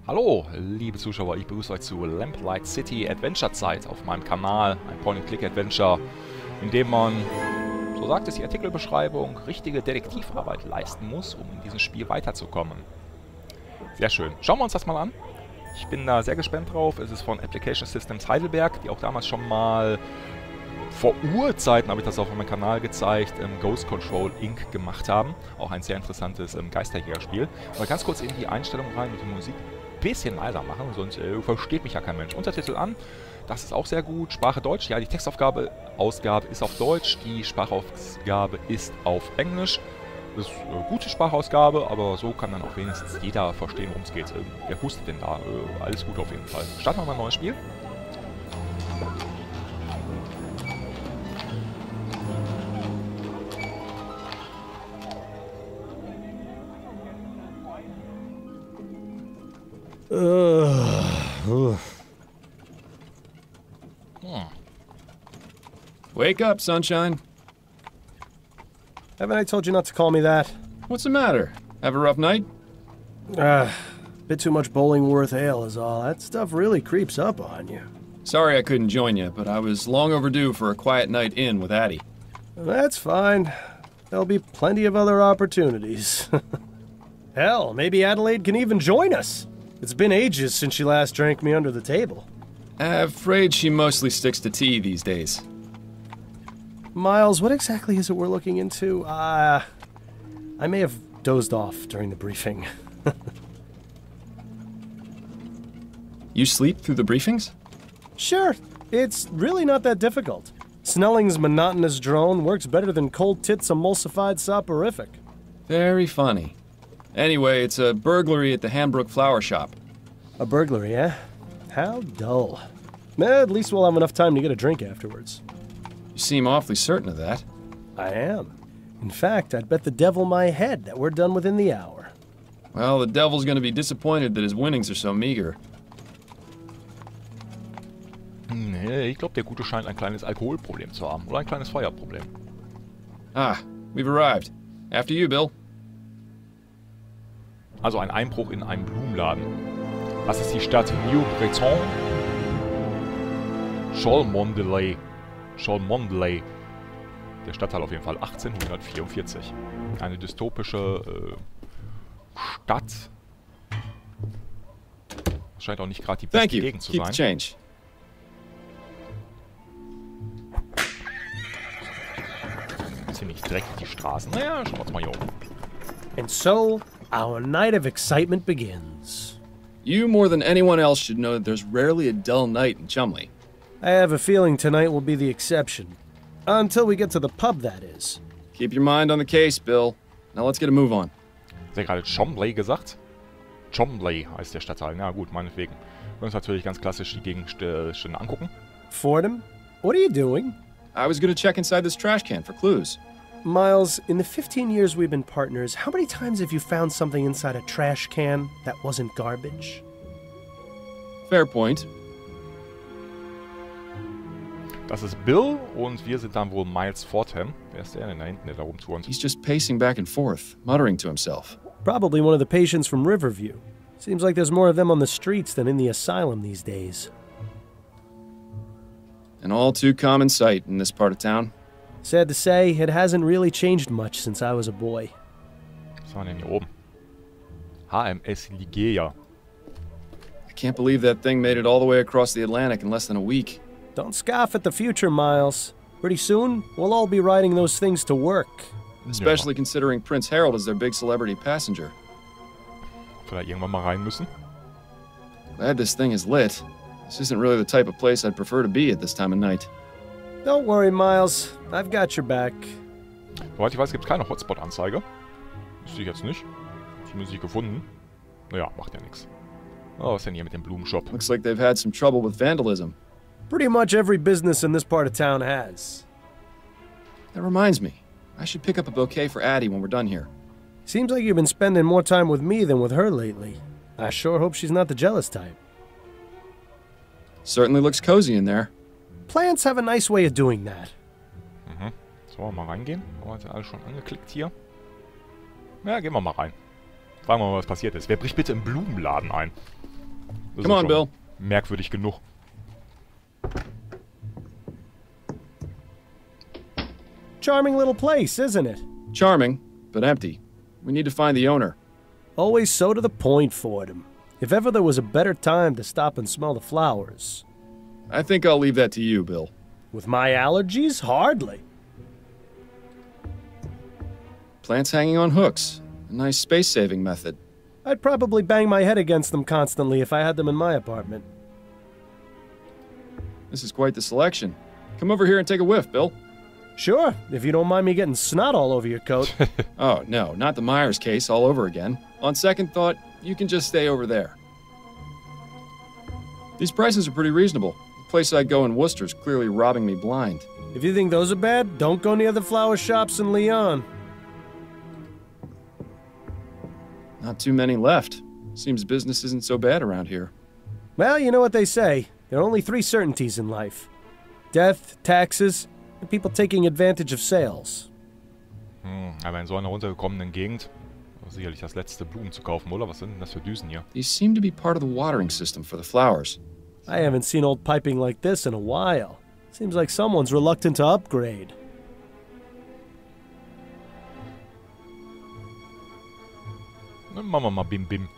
Hallo, liebe Zuschauer, ich begrüße euch zu Lamplight City Adventure Zeit auf meinem Kanal. Ein Point-and-Click-Adventure, in dem man, so sagt es die Artikelbeschreibung, richtige Detektivarbeit leisten muss, um in diesem Spiel weiterzukommen. Sehr schön. Schauen wir uns das mal an. Ich bin da sehr gespannt drauf. Es ist von Application Systems Heidelberg, die auch damals schon mal, vor Urzeiten habe ich das auch auf meinem Kanal gezeigt, Ghost Control Inc. gemacht haben. Auch ein sehr interessantes Geisterjägerspiel. Aber ganz kurz in die Einstellung rein mit der Musik. Bisschen leiser machen, sonst versteht mich ja kein Mensch. Untertitel an, das ist auch sehr gut. Sprache Deutsch, ja, die Textausgabe ist auf Deutsch, die Sprachausgabe ist auf Englisch. Das ist eine gute Sprachausgabe, aber so kann dann auch wenigstens jeder verstehen, worum es geht. Wer hustet denn da? Alles gut auf jeden Fall. Starten wir mal ein neues Spiel. Wake up, sunshine. Haven't I told you not to call me that? What's the matter? Have a rough night? Bit too much Bollingworth ale is all. That stuff really creeps up on you. Sorry I couldn't join you, but I was long overdue for a quiet night in with Addie. That's fine. There'll be plenty of other opportunities. Hell, maybe Adelaide can even join us. It's been ages since she last drank me under the table. Afraid she mostly sticks to tea these days. Miles, what exactly is it we're looking into? I may have dozed off during the briefing. You sleep through the briefings? Sure, it's really not that difficult. Snelling's monotonous drone works better than Cold Tit's emulsified soporific. Very funny. Anyway, it's a burglary at the Hambrook Flower Shop. A burglary, eh? How dull. At least we'll have enough time to get a drink afterwards. You seem awfully certain of that. I am. In fact, I'd bet the devil my head that we're done within the hour. Well, the devil's gonna be disappointed that his winnings are so meager. Nee, ich glaube, der Gute scheint ein kleines Alkoholproblem zu haben. Oder ein kleines Feuerproblem. Ah, we've arrived. After you, Bill. Also ein Einbruch in einen Blumenladen. Das ist die Stadt New-Breton. Cholmondeley. Cholmondeley. Der Stadtteil auf jeden Fall 1844. Eine dystopische Stadt. Scheint auch nicht gerade die beste Gegend zu sein. Keep the change. Ziemlich dreckig die Straßen. Naja, schauen wir uns mal hier um. And so, our night of excitement begins. You more than anyone else should know that there's rarely a dull night in Chumley. I have a feeling tonight will be the exception. Until we get to the pub, that is. Keep your mind on the case, Bill. Now let's get a move on. Hat er gerade Chombley gesagt? Chombley heißt der Stadtteil. Na gut, meinetwegen. Wir uns natürlich ganz klassisch die Gegenstände angucken. Fordham, what are you doing? I was gonna check inside this trash can for clues. Miles, in the 15 years we've been partners, how many times have you found something inside a trash can that wasn't garbage? Fair point. Das ist Bill und wir sind dann wohl Miles Fordham. Wer ist der denn da hinten, der da rumturnt? He's just pacing back and forth, muttering to himself. Probably one of the patients from Riverview. Seems like there's more of them on the streets than in the asylum these days. An all too common sight in this part of town. Sad to say, it hasn't really changed much since I was a boy. Was haben wir denn hier oben? HMS Ligeia. I can't believe that thing made it all the way across the Atlantic in less than a week. Don't scoff at the future, Miles. Pretty soon, we'll all be riding those things to work. Especially considering Prince Harold is their big celebrity passenger. Vielleicht irgendwann mal rein müssen. Glad this thing is lit. This isn't really the type of place I'd prefer to be at this time of night. Don't worry, Miles. I've got your back. Soweit ich weiß, gibt es keine Hotspot-Anzeige. Wüsste ich jetzt nicht. Zumindest nicht gefunden. Naja, macht ja nichts. Oh, was ist denn hier mit dem Blumenshop? Looks like they've had some trouble with vandalism. Pretty much every business in this part of town has. That reminds me. I should pick up a bouquet for Addie when we're done here. Seems like you've been spending more time with me than with her lately. I sure hope she's not the jealous type. Certainly looks cozy in there. Plants have a nice way of doing that. Mhm. So, mal reingehen. Oh, hat ja alles schon angeklickt hier. Ja, gehen wir mal rein. Fragen wir mal, was passiert ist. Wer bricht bitte im Blumenladen ein? Das Come ist on, schon Bill. merkwürdig genug. Charming little place, isn't it? Charming, but empty. We need to find the owner. Always so to the point, Fordham. If ever there was a better time to stop and smell the flowers. I think I'll leave that to you, Bill. With my allergies? Hardly. Plants hanging on hooks. A nice space-saving method. I'd probably bang my head against them constantly if I had them in my apartment. This is quite the selection. Come over here and take a whiff, Bill. Sure, if you don't mind me getting snot all over your coat. Oh, no, not the Myers case all over again. On second thought, you can just stay over there. These prices are pretty reasonable. The place I go in Worcester's clearly robbing me blind. If you think those are bad, don't go near the flower shops in Lyon. Not too many left. Seems business isn't so bad around here. Well, you know what they say. There are only 3 certainties in life. Death, taxes, and people taking advantage of sales. Aber in so einer runtergekommenen Gegend sicherlich das letzte Blumen zu kaufen, oder? Was sind denn das für Düsen hier? These seem to be part of the watering system for the flowers. I haven't seen old piping like this in a while. Seems like someone's reluctant to upgrade. Dann machen wir mal Bim Bim.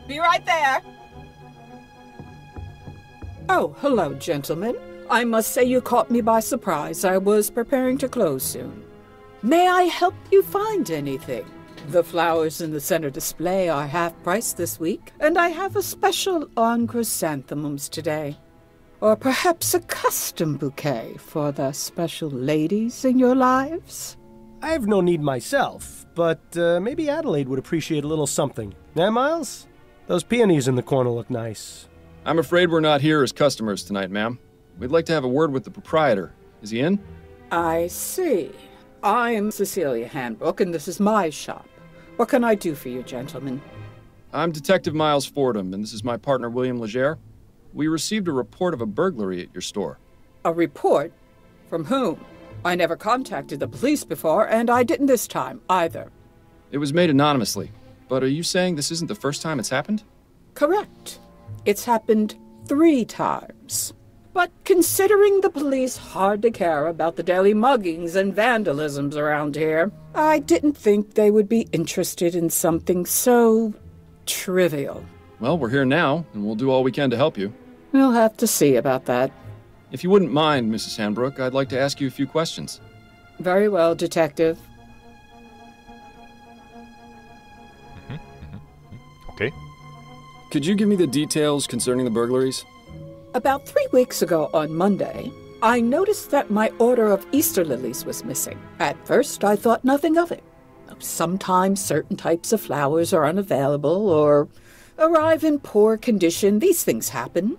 Be right there. Oh, hello, gentlemen. I must say you caught me by surprise. I was preparing to close soon. May I help you find anything? The flowers in the center display are half price this week, and I have a special on chrysanthemums today. Or perhaps a custom bouquet for the special ladies in your lives? I have no need myself, but maybe Adelaide would appreciate a little something. Eh, Miles? Those peonies in the corner look nice. I'm afraid we're not here as customers tonight, ma'am. We'd like to have a word with the proprietor. Is he in? I see. I'm Cecilia Handbook, and this is my shop. What can I do for you, gentlemen? I'm Detective Miles Fordham, and this is my partner, William Legere. We received a report of a burglary at your store. A report? From whom? I never contacted the police before, and I didn't this time, either. It was made anonymously. But are you saying this isn't the first time it's happened? Correct. It's happened 3 times. But considering the police hardly care about the daily muggings and vandalisms around here, I didn't think they would be interested in something so trivial. Well, we're here now, and we'll do all we can to help you. We'll have to see about that. If you wouldn't mind, Mrs. Handbrook, I'd like to ask you a few questions. Very well, Detective. Okay. Could you give me the details concerning the burglaries? About 3 weeks ago on Monday, I noticed that my order of Easter lilies was missing. At first, I thought nothing of it. Sometimes certain types of flowers are unavailable or arrive in poor condition. These things happen.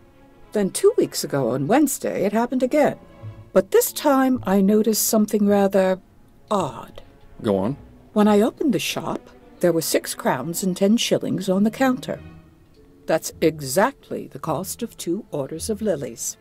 Then 2 weeks ago on Wednesday, it happened again. But this time, I noticed something rather odd. Go on. When I opened the shop, there were 6 crowns and 10 shillings on the counter. That's exactly the cost of 2 orders of lilies.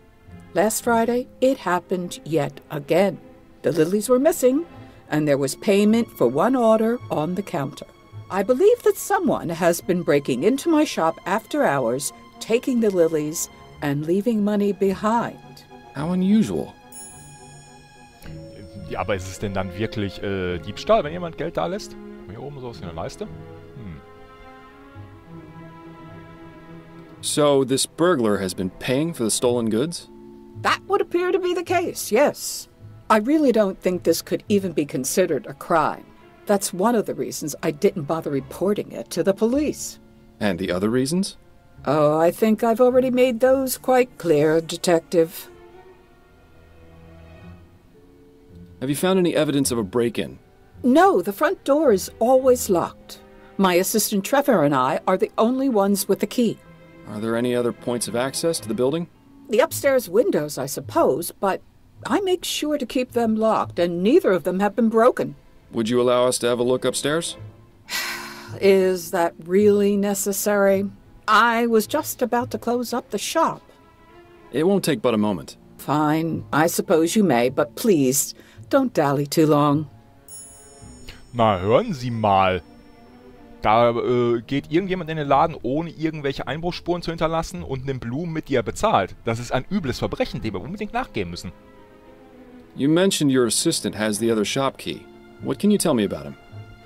Last Friday, it happened yet again. The lilies were missing, and there was payment for 1 order on the counter. I believe that someone has been breaking into my shop after hours, taking the lilies, and leaving money behind. How unusual. Ja, aber ist es denn dann wirklich Diebstahl, wenn jemand Geld da lässt? Hier oben so ist eine Leiste. So this burglar has been paying for the stolen goods? That would appear to be the case, yes. I really don't think this could even be considered a crime. That's one of the reasons I didn't bother reporting it to the police. And the other reasons? Oh, I think I've already made those quite clear, Detective. Have you found any evidence of a break-in? No, the front door is always locked. My assistant Trevor and I are the only ones with the key. Are there any other points of access to the building? The upstairs windows, I suppose, but I make sure to keep them locked, and neither of them have been broken. Would you allow us to have a look upstairs? Is that really necessary? I was just about to close up the shop. It won't take but a moment. Fine, I suppose you may, but please, don't dally too long. Na, hören Sie mal. Da geht irgendjemand in den Laden, ohne irgendwelche Einbruchsspuren zu hinterlassen und nimmt Blumen mit, die er bezahlt. Das ist ein übles Verbrechen, dem wir unbedingt nachgehen müssen. You mentioned your assistant has the other shop key. What can you tell me about him?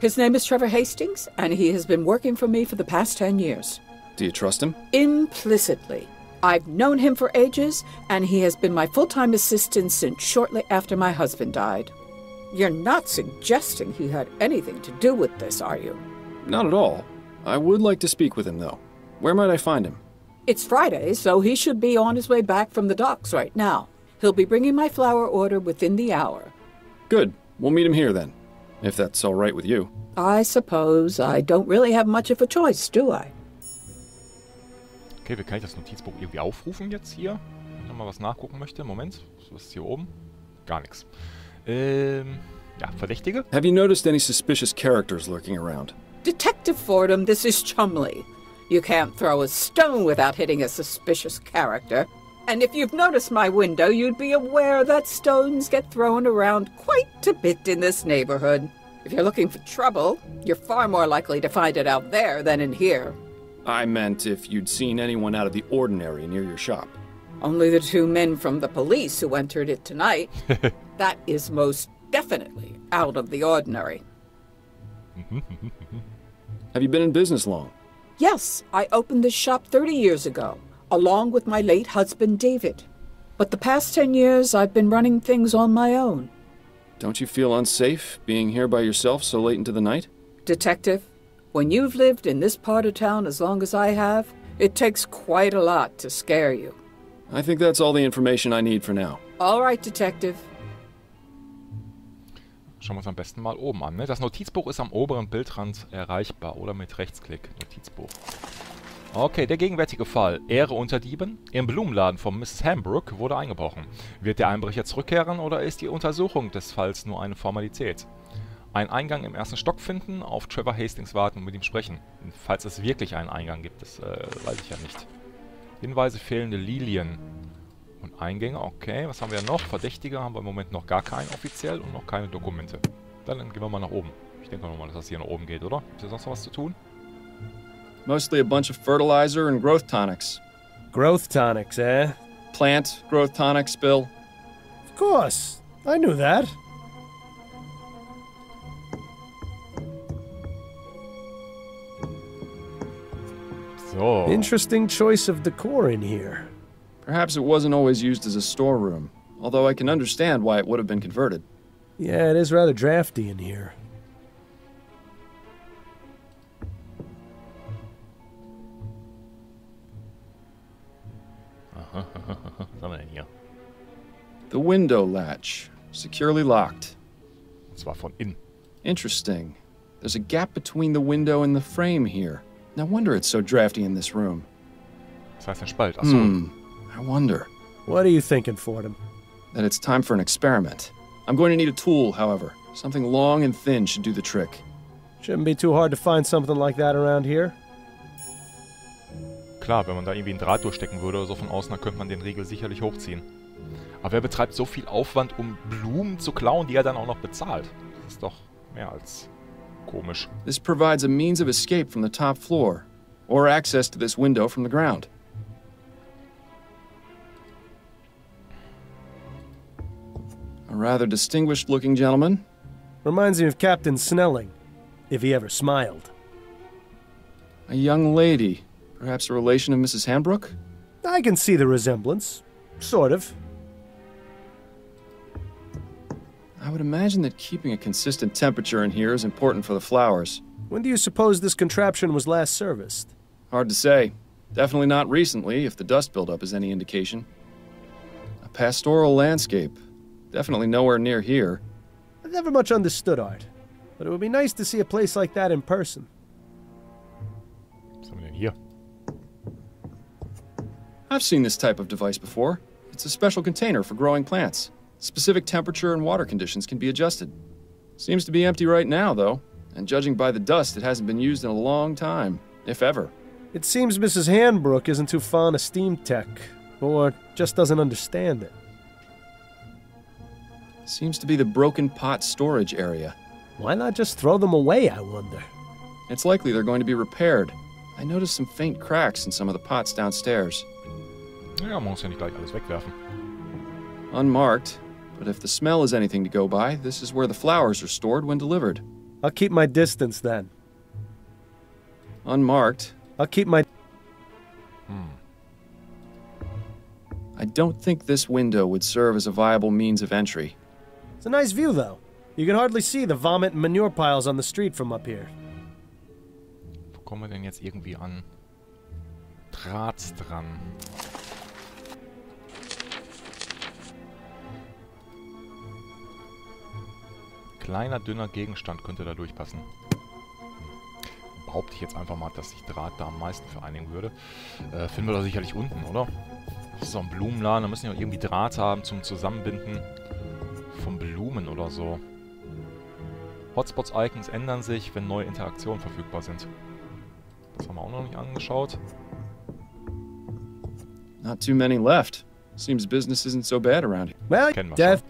His name is Trevor Hastings, and he has been working for me for the past 10 years. Do you trust him? Implicitly. I've known him for ages, and he has been my full-time assistant since shortly after my husband died. You're not suggesting he had anything to do with this, are you? Not at all. I would like to speak with him, though. Where might I find him? It's Friday, so he should be on his way back from the docks right now. He'll be bringing my flower order within the hour. Good. We'll meet him here, then. If that's all right with you. I suppose I don't really have much of a choice, do I? Okay, wie kann ich das Notizbuch irgendwie aufrufen jetzt hier? Wenn ich nochmal was nachgucken möchte. Moment, was ist hier oben? Gar nichts. Ja, Verdächtige? Have you noticed any suspicious characters lurking around? Detective Fordham, this is Chumley. You can't throw a stone without hitting a suspicious character. And if you've noticed my window, you'd be aware that stones get thrown around quite a bit in this neighborhood. If you're looking for trouble, you're far more likely to find it out there than in here. I meant if you'd seen anyone out of the ordinary near your shop. Only the 2 men from the police who entered it tonight. That is most definitely out of the ordinary. Have you been in business long? Yes, I opened this shop 30 years ago, along with my late husband, David. But the past 10 years, I've been running things on my own. Don't you feel unsafe being here by yourself so late into the night? Detective, when you've lived in this part of town as long as I have, it takes quite a lot to scare you. I think that's all the information I need for now. All right, Detective. Schauen wir uns am besten mal oben an. Ne? Das Notizbuch ist am oberen Bildrand erreichbar oder mit Rechtsklick. Notizbuch. Okay, der gegenwärtige Fall. Ehre unter Dieben. Im Blumenladen von Mrs. Hambrook wurde eingebrochen. Wird der Einbrecher zurückkehren oder ist die Untersuchung des Falls nur eine Formalität? Einen Eingang im 1. Stock finden, auf Trevor Hastings warten und mit ihm sprechen. Falls es wirklich einen Eingang gibt, das weiß ich ja nicht. Hinweise, fehlende Lilien. Und Eingänge, okay. Was haben wir noch? Verdächtige haben wir im Moment noch gar keinen offiziell und noch keine Dokumente. Dann gehen wir mal nach oben. Ich denke mal, dass das hier nach oben geht, oder? Ist hier sonst noch was zu tun? Mostly a bunch of fertilizer and growth tonics. Growth tonics, eh? Plant growth tonics, Bill. Of course. I knew that. So. Interesting choice of decor in here. Perhaps it wasn't always used as a storeroom, although I can understand why it would have been converted. Yeah, it is rather drafty in here. Was haben wir denn hier? The window latch, securely locked. Und zwar von innen. Interesting. There's a gap between the window and the frame here. No wonder it's so drafty in this room. Das heißt ein Spalt. Achso. I wonder. What are you thinking, Fordham? That it's time for an experiment. I'm going to need a tool, however. Something long and thin should do the trick. Shouldn't be too hard to find something like that around here. Klar, wenn man da irgendwie einen Draht durchstecken würde oder so von außen, dann könnte man den Riegel sicherlich hochziehen. Aber wer betreibt so viel Aufwand, um Blumen zu klauen, die er dann auch noch bezahlt? Das ist doch mehr als komisch. This provides a means of escape from the top floor, or access to this window from the ground. A rather distinguished-looking gentleman. Reminds me of Captain Snelling, if he ever smiled. A young lady. Perhaps a relation of Mrs. Hambrook? I can see the resemblance. Sort of. I would imagine that keeping a consistent temperature in here is important for the flowers. When do you suppose this contraption was last serviced? Hard to say. Definitely not recently, if the dust buildup is any indication. A pastoral landscape. Definitely nowhere near here. I've never much understood art, but it would be nice to see a place like that in person. Was haben wir denn hier? I've seen this type of device before. It's a special container for growing plants. Specific temperature and water conditions can be adjusted. Seems to be empty right now, though, and judging by the dust, it hasn't been used in a long time, if ever. It seems Mrs. Hambrook isn't too fond of steam tech, or just doesn't understand it. Seems to be the broken pot storage area. Why not just throw them away, I wonder? It's likely they're going to be repaired. I noticed some faint cracks in some of the pots downstairs. Ja, man muss ja nicht gleich alles wegwerfen. Unmarked, but if the smell is anything to go by, this is where the flowers are stored when delivered. I'll keep my distance then. Unmarked. I'll keep my... I don't think this window would serve as a viable means of entry. It's a nice view, though. You can hardly see the vomit and manure piles on the street from up here. Wo kommen wir denn jetzt irgendwie an Draht dran? Kleiner, dünner Gegenstand könnte da durchpassen. Behaupte ich jetzt einfach mal, dass sich Draht da am meisten vereinigen würde. Finden wir da sicherlich unten, oder? Das ist auch ein Blumenladen, da müssen ja irgendwie Draht haben zum Zusammenbinden von Blumen oder so. Hotspots-Icons ändern sich, wenn neue Interaktionen verfügbar sind. Das haben wir auch noch nicht angeschaut. Not too many left. Seems business isn't so bad around here. Well, Kennen wir schon.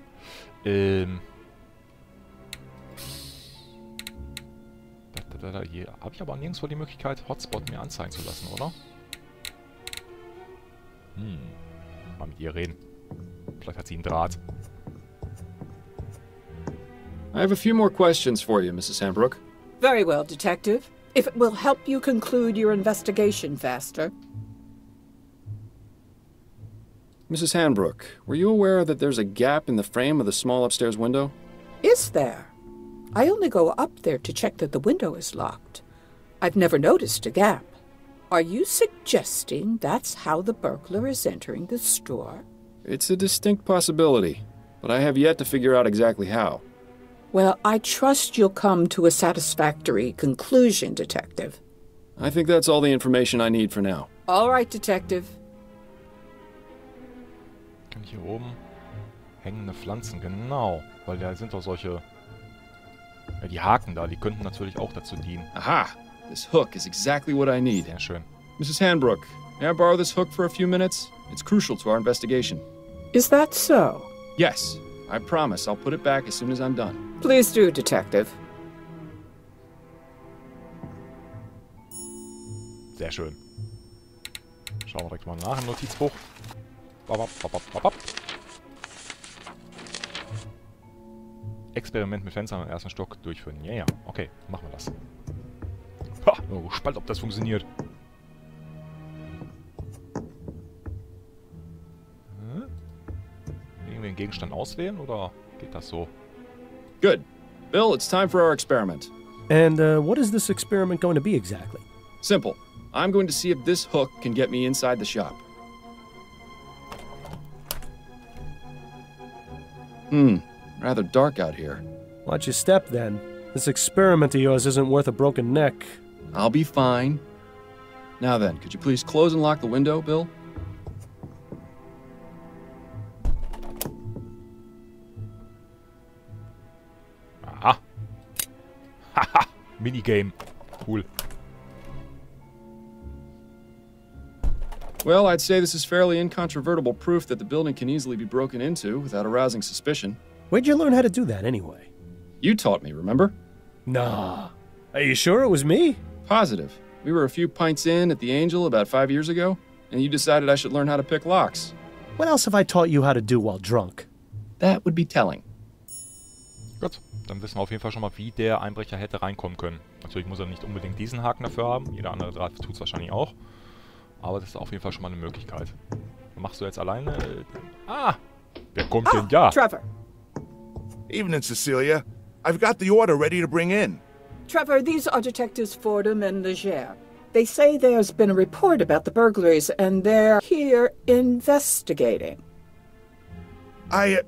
Hier habe ich aber nirgendwo die Möglichkeit, Hotspot mir anzeigen zu lassen, oder? Mal mit ihr reden. Vielleicht hat sie einen Draht. I have a few more questions for you, Mrs. Hambrook. Very well, Detective. If it will help you conclude your investigation faster. Mrs. Hambrook, were you aware that there's a gap in the frame of the small upstairs window? Is there? I only go up there to check that the window is locked. I've never noticed a gap. Are you suggesting that's how the burglar is entering the store? It's a distinct possibility, but I have yet to figure out exactly how. Well, I trust you'll come to a satisfactory conclusion, Detective. I think that's all the information I need for now. All right, Detective. Kann ich hier oben hängende Pflanzen, genau. Weil da sind doch solche... Ja, die Haken da, die könnten natürlich auch dazu dienen. Aha! This hook is exactly what I need. Sehr schön. Mrs. Hambrook, may I borrow this hook for a few minutes? It's crucial to our investigation. Is that so? Yes. I promise I'll put it back as soon as I'm done. Please do, Detective. Sehr schön. Schauen wir direkt mal nach im Notizbuch. Babab, babab, babab. Experiment mit Fenstern im ersten Stock durchführen. Ja, ja. Okay, machen wir das. Ha! Oh, gespannt, ob das funktioniert. Irgendwie einen Gegenstand auswählen oder geht das so? Good. Bill, it's time for our experiment. And what is this experiment going to be exactly? Simple. I'm going to see if this hook can get me inside the shop. Rather dark out here. Watch your step, then. This experiment of yours isn't worth a broken neck. I'll be fine. Now then, could you please close and lock the window, Bill? Aha. Haha. Minigame. Cool. Well, I'd say this is fairly incontrovertible proof that the building can easily be broken into without arousing suspicion. Where'd you learn how to do that, anyway? You taught me, remember? Nah. Are you sure it was me? Positive. We were a few pints in at the Angel about 5 years ago, and you decided I should learn how to pick locks. What else have I taught you how to do while drunk? That would be telling. Gut, dann wissen wir auf jeden Fall schon mal, wie der Einbrecher hätte reinkommen können. Natürlich muss er nicht unbedingt diesen Haken dafür haben. Jeder andere Draht tut es wahrscheinlich auch. Aber das ist auf jeden Fall schon mal eine Möglichkeit. Machst du jetzt alleine? Ah! Wer kommt denn da? Trevor. Evening, Cecilia. I've got the order ready to bring in. Trevor, these are Detectives Fordham and Leger. They say there's been a report about the burglaries, and they're here investigating. I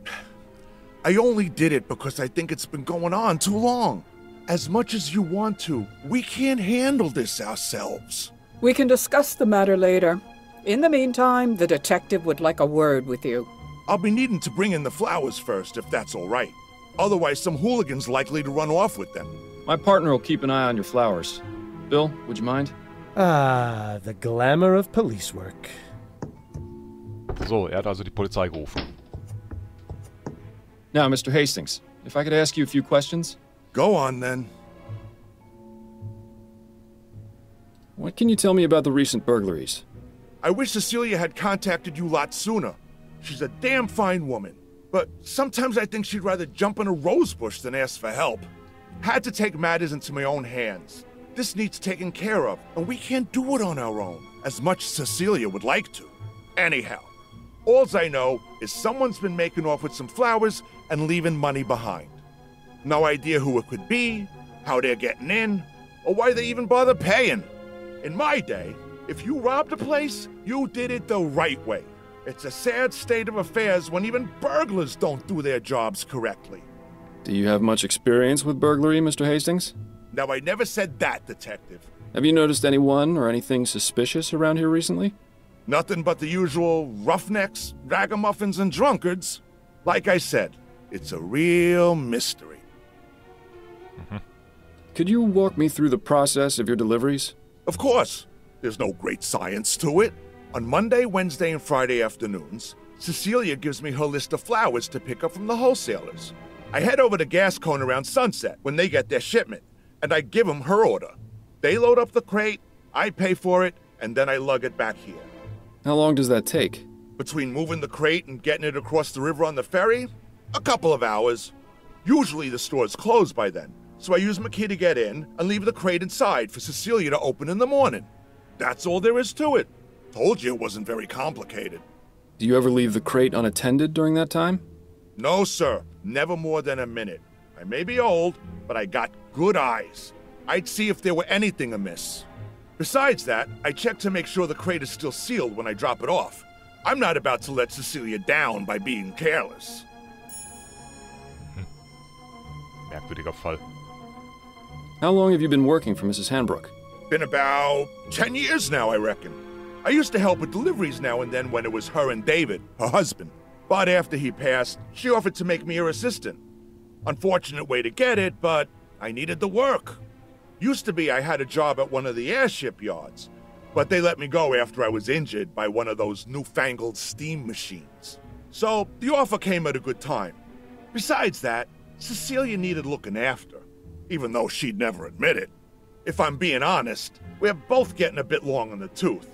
only did it because I think it's been going on too long. As much as you want to, we can't handle this ourselves. We can discuss the matter later. In the meantime, the detective would like a word with you. I'll be needing to bring in the flowers first, if that's all right. Otherwise, some hooligan's likely to run off with them. My partner will keep an eye on your flowers. Bill, would you mind? Ah, the glamour of police work. So, er hat also die Polizei gerufen. Now, Mr. Hastings, if I could ask you a few questions? Go on, then. What can you tell me about the recent burglaries? I wish Cecilia had contacted you a lot sooner. She's a damn fine woman. But sometimes I think she'd rather jump in a rose bush than ask for help. Had to take matters into my own hands. This needs taken care of, and we can't do it on our own, as much as Cecilia would like to. Anyhow, alls I know is someone's been making off with some flowers and leaving money behind. No idea who it could be, how they're getting in, or why they even bother paying. In my day, if you robbed a place, you did it the right way. It's a sad state of affairs when even burglars don't do their jobs correctly. Do you have much experience with burglary, Mr. Hastings? Now, I never said that, Detective. Have you noticed anyone or anything suspicious around here recently? Nothing but the usual roughnecks, ragamuffins, and drunkards. Like I said, it's a real mystery. Could you walk me through the process of your deliveries? Of course. There's no great science to it. On Monday, Wednesday, and Friday afternoons, Cecilia gives me her list of flowers to pick up from the wholesalers. I head over to Gascone around sunset when they get their shipment, and I give them her order. They load up the crate, I pay for it, and then I lug it back here. How long does that take? Between moving the crate and getting it across the river on the ferry, a couple of hours. Usually the store's closed by then, so I use my key to get in and leave the crate inside for Cecilia to open in the morning. That's all there is to it. Told you it wasn't very complicated. Do you ever leave the crate unattended during that time? No, sir. Never more than a minute. I may be old, but I got good eyes. I'd see if there were anything amiss. Besides that, I check to make sure the crate is still sealed when I drop it off. I'm not about to let Cecilia down by being careless. Merkwürdiger Fall. How long have you been working for Mrs. Hanbrook? Been about 10 years now, I reckon. I used to help with deliveries now and then when it was her and David, her husband. But after he passed, she offered to make me her assistant. Unfortunate way to get it, but I needed the work. Used to be I had a job at one of the airship yards, but they let me go after I was injured by one of those newfangled steam machines. So the offer came at a good time. Besides that, Cecilia needed looking after, even though she'd never admit it. If I'm being honest, we're both getting a bit long in the tooth.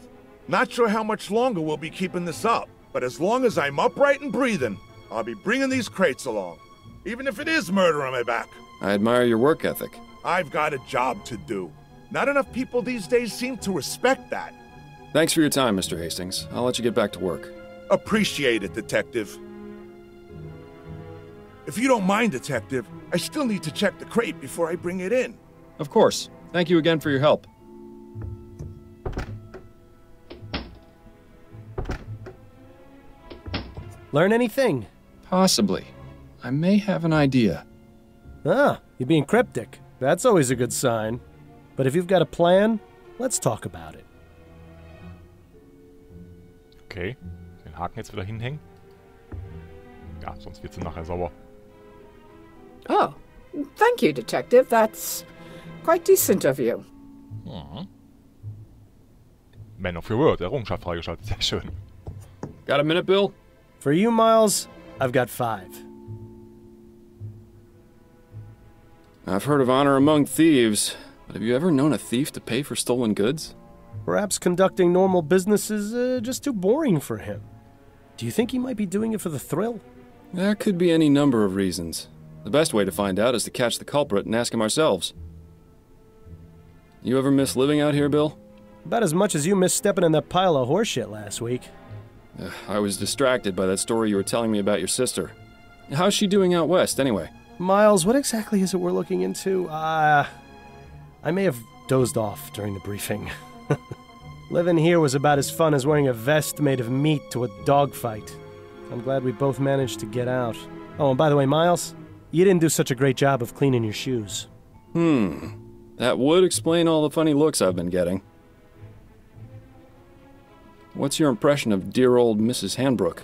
Not sure how much longer we'll be keeping this up, but as long as I'm upright and breathing, I'll be bringing these crates along, even if it is murder on my back. I admire your work ethic. I've got a job to do. Not enough people these days seem to respect that. Thanks for your time, Mr. Hastings. I'll let you get back to work. Appreciate it, Detective. If you don't mind, Detective, I still need to check the crate before I bring it in. Of course. Thank you again for your help. Learn anything? Possibly. I may have an idea. Ah, you're being cryptic. That's always a good sign. But if you've got a plan, let's talk about it. Okay, den Haken jetzt wieder hinhängen. Ja, sonst wird sie nachher sauer. Oh, thank you, Detective. That's quite decent of you. Man of your word, Errungenschaft freigeschaltet. Sehr schön. Got a minute, Bill? For you, Miles, I've got 5. I've heard of honor among thieves, but have you ever known a thief to pay for stolen goods? Perhaps conducting normal business is just too boring for him. Do you think he might be doing it for the thrill? There could be any number of reasons. The best way to find out is to catch the culprit and ask him ourselves. You ever miss living out here, Bill? About as much as you missed stepping in that pile of horseshit last week. I was distracted by that story you were telling me about your sister. How's she doing out west, anyway? Miles, what exactly is it we're looking into? I may have dozed off during the briefing. Living here was about as fun as wearing a vest made of meat to a dogfight. I'm glad we both managed to get out. Oh, and by the way, Miles, you didn't do such a great job of cleaning your shoes. That would explain all the funny looks I've been getting. What's your impression of dear old Mrs. Hanbrook?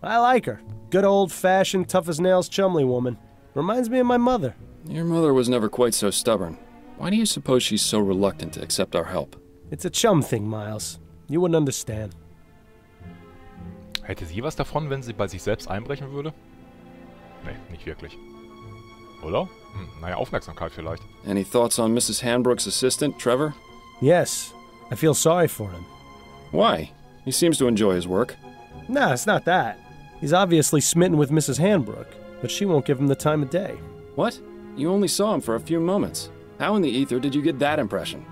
I like her. Good old-fashioned, tough-as-nails Chumley woman. Reminds me of my mother. Your mother was never quite so stubborn. Why do you suppose she's so reluctant to accept our help? It's a chum thing, Miles. You wouldn't understand. Hätte sie was davon, wenn sie bei sich selbst einbrechen würde? Nee, nicht wirklich. Oder? Naja, Aufmerksamkeit vielleicht. Any thoughts on Mrs. Hanbrook's assistant, Trevor? Yes, I feel sorry for him. Why? He seems to enjoy his work. Nah, it's not that. He's obviously smitten with Mrs. Hanbrook, but she won't give him the time of day. What? You only saw him for a few moments. How in the ether did you get that impression?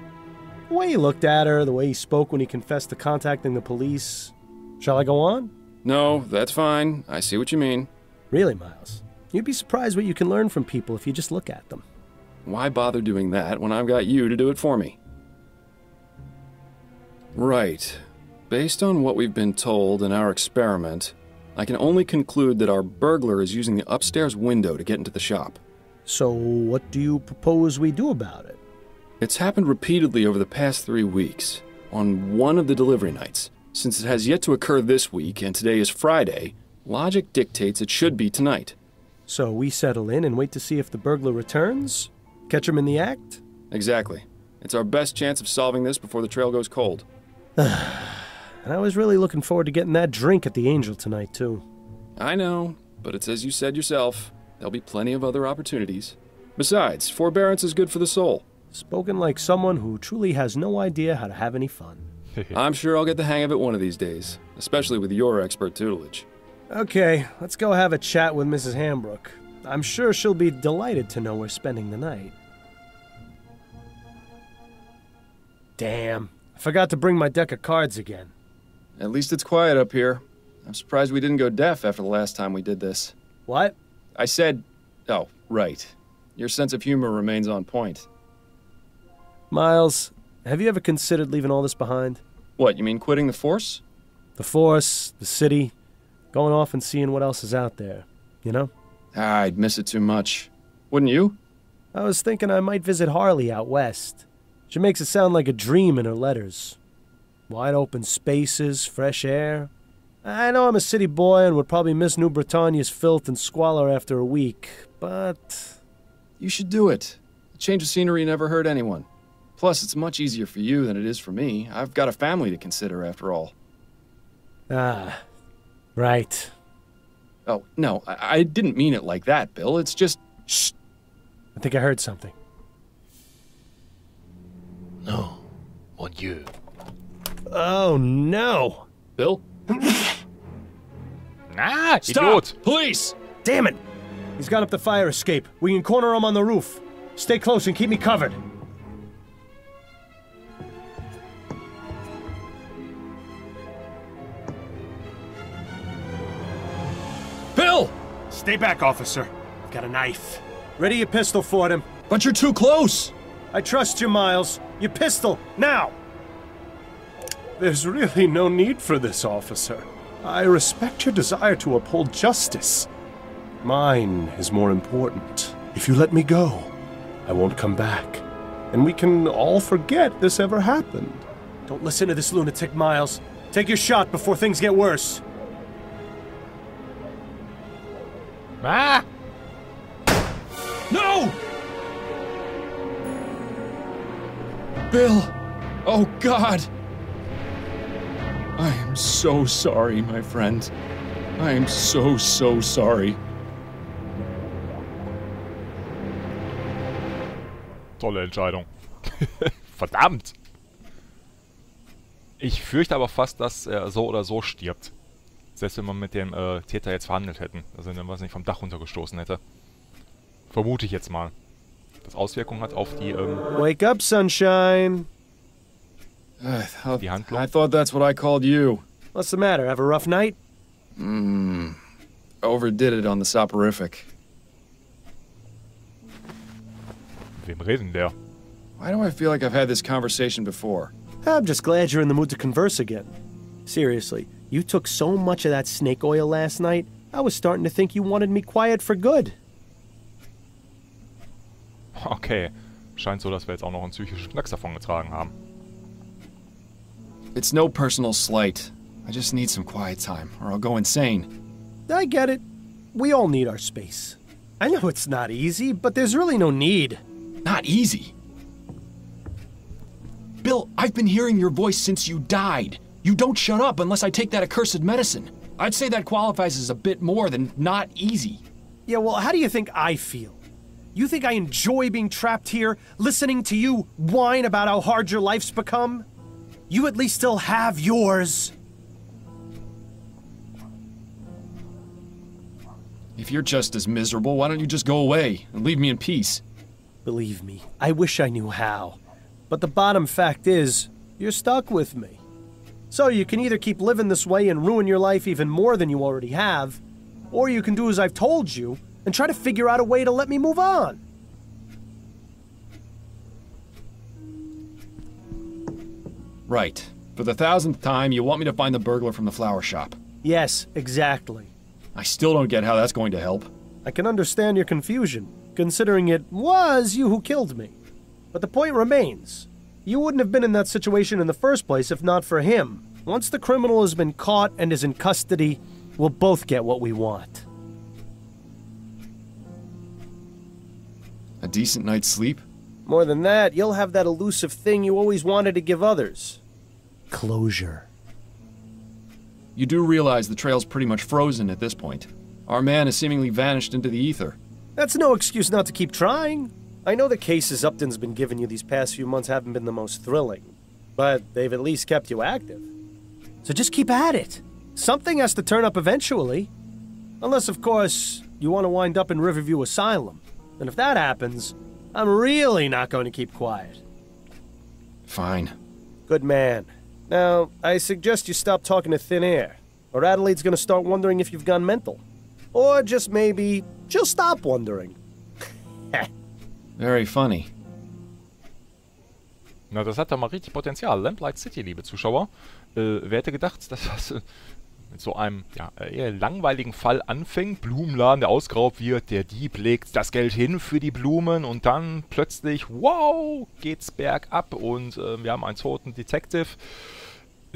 The way he looked at her, the way he spoke when he confessed to contacting the police. Shall I go on? No, that's fine. I see what you mean. Really, Miles? You'd be surprised what you can learn from people if you just look at them. Why bother doing that when I've got you to do it for me? Right. Based on what we've been told in our experiment, I can only conclude that our burglar is using the upstairs window to get into the shop. So what do you propose we do about it? It's happened repeatedly over the past 3 weeks, on one of the delivery nights. Since it has yet to occur this week, and today is Friday, logic dictates it should be tonight. So we settle in and wait to see if the burglar returns? Catch him in the act? Exactly. It's our best chance of solving this before the trail goes cold. And I was really looking forward to getting that drink at the Angel tonight, too. I know, but it's as you said yourself. There'll be plenty of other opportunities. Besides, forbearance is good for the soul. Spoken like someone who truly has no idea how to have any fun. I'm sure I'll get the hang of it one of these days, especially with your expert tutelage. Okay, let's go have a chat with Mrs. Hanbrook. I'm sure she'll be delighted to know we're spending the night. Damn, I forgot to bring my deck of cards again. At least it's quiet up here. I'm surprised we didn't go deaf after the last time we did this. What? I said... Oh, right. Your sense of humor remains on point. Miles, have you ever considered leaving all this behind? What, you mean quitting the force? The force, the city, going off and seeing what else is out there, you know? I'd miss it too much. Wouldn't you? I was thinking I might visit Harley out west. She makes it sound like a dream in her letters. Wide open spaces, fresh air. I know I'm a city boy and would probably miss New Britannia's filth and squalor after a week, but... You should do it. A change of scenery never hurt anyone. Plus, it's much easier for you than it is for me. I've got a family to consider, after all. Ah, right. Oh, no, I didn't mean it like that, Bill. It's just... Shh! I think I heard something. No. Mon Dieu. Oh, no! Bill? Ah, Stop! Idiot! Police! Damn it! He's got up the fire escape. We can corner him on the roof. Stay close and keep me covered. Bill! Stay back, officer. I've got a knife. Ready your pistol for him. But you're too close! I trust you, Miles. Your pistol, now! There's really no need for this, officer. I respect your desire to uphold justice. Mine is more important. If you let me go, I won't come back. And we can all forget this ever happened. Don't listen to this lunatic, Miles. Take your shot before things get worse. Ah! No! Bill! Oh, God! I am so sorry, my friend. I am so sorry. Tolle Entscheidung. Verdammt! Ich fürchte aber fast, dass er so oder so stirbt. Selbst wenn wir mit dem Täter jetzt verhandelt hätten. Also wenn er was nicht vom Dach runtergestoßen hätte. Vermute ich jetzt mal. Das Auswirkungen hat auf die, Wake up, sunshine. die Handlung. I thought that's what I called you. What's the matter? Have a rough night? Overdid it on the soporific. Wem reden der? Why do I feel like I've had this conversation before? I'm just glad you're in the mood to converse again. Seriously, you took so much of that snake oil last night, I was starting to think you wanted me quiet for good. Okay. Scheint so, dass wir jetzt auch noch einen psychischen Knacks davon getragen haben. It's no personal slight. I just need some quiet time, or I'll go insane. I get it. We all need our space. I know it's not easy, but there's really no need. Not easy. Bill, I've been hearing your voice since you died. You don't shut up unless I take that accursed medicine. I'd say that qualifies as a bit more than not easy. Yeah, well, how do you think I feel? You think I enjoy being trapped here, listening to you whine about how hard your life's become? You at least still have yours. If you're just as miserable, why don't you just go away and leave me in peace? Believe me, I wish I knew how. But the bottom fact is, you're stuck with me. So you can either keep living this way and ruin your life even more than you already have, or you can do as I've told you and try to figure out a way to let me move on. Right. For the 1000th time, you want me to find the burglar from the flower shop. Yes, exactly. I still don't get how that's going to help. I can understand your confusion, considering it was you who killed me. But the point remains. You wouldn't have been in that situation in the first place if not for him. Once the criminal has been caught and is in custody, we'll both get what we want. A decent night's sleep? More than that, you'll have that elusive thing you always wanted to give others. Closure. You do realize the trail's pretty much frozen at this point. Our man has seemingly vanished into the ether. That's no excuse not to keep trying. I know the cases Upton's been giving you these past few months haven't been the most thrilling, but they've at least kept you active. So just keep at it. Something has to turn up eventually. Unless, of course, you want to wind up in Riverview Asylum. And if that happens, I'm really not going to keep quiet. Fine. Good man. Now, I suggest you stop talking to thin air, or Adelaide's going to start wondering if you've gone mental. Or just maybe, she'll stop wondering. Very funny. Na, das hat doch mal richtig Potenzial. Lamplight City, liebe Zuschauer. Wer hätte gedacht, dass das mit so einem eher langweiligen Fall anfängt? Blumenladen, der ausgeraubt wird, der Dieb legt das Geld hin für die Blumen und dann plötzlich, wow, geht's bergab und wir haben einen toten Detective.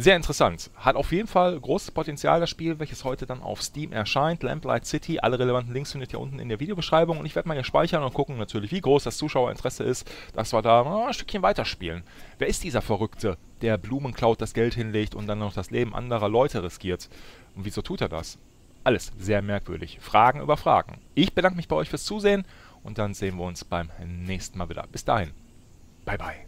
Sehr interessant. Hat auf jeden Fall großes Potenzial, das Spiel, welches heute dann auf Steam erscheint. Lamplight City. Alle relevanten Links findet ihr unten in der Videobeschreibung. Und ich werde mal hier speichern und gucken natürlich, wie groß das Zuschauerinteresse ist, dass wir da ein Stückchen weiterspielen. Wer ist dieser Verrückte, der Blumen klaut, das Geld hinlegt und dann noch das Leben anderer Leute riskiert? Und wieso tut er das? Alles sehr merkwürdig. Fragen über Fragen. Ich bedanke mich bei euch fürs Zusehen und dann sehen wir uns beim nächsten Mal wieder. Bis dahin. Bye, bye.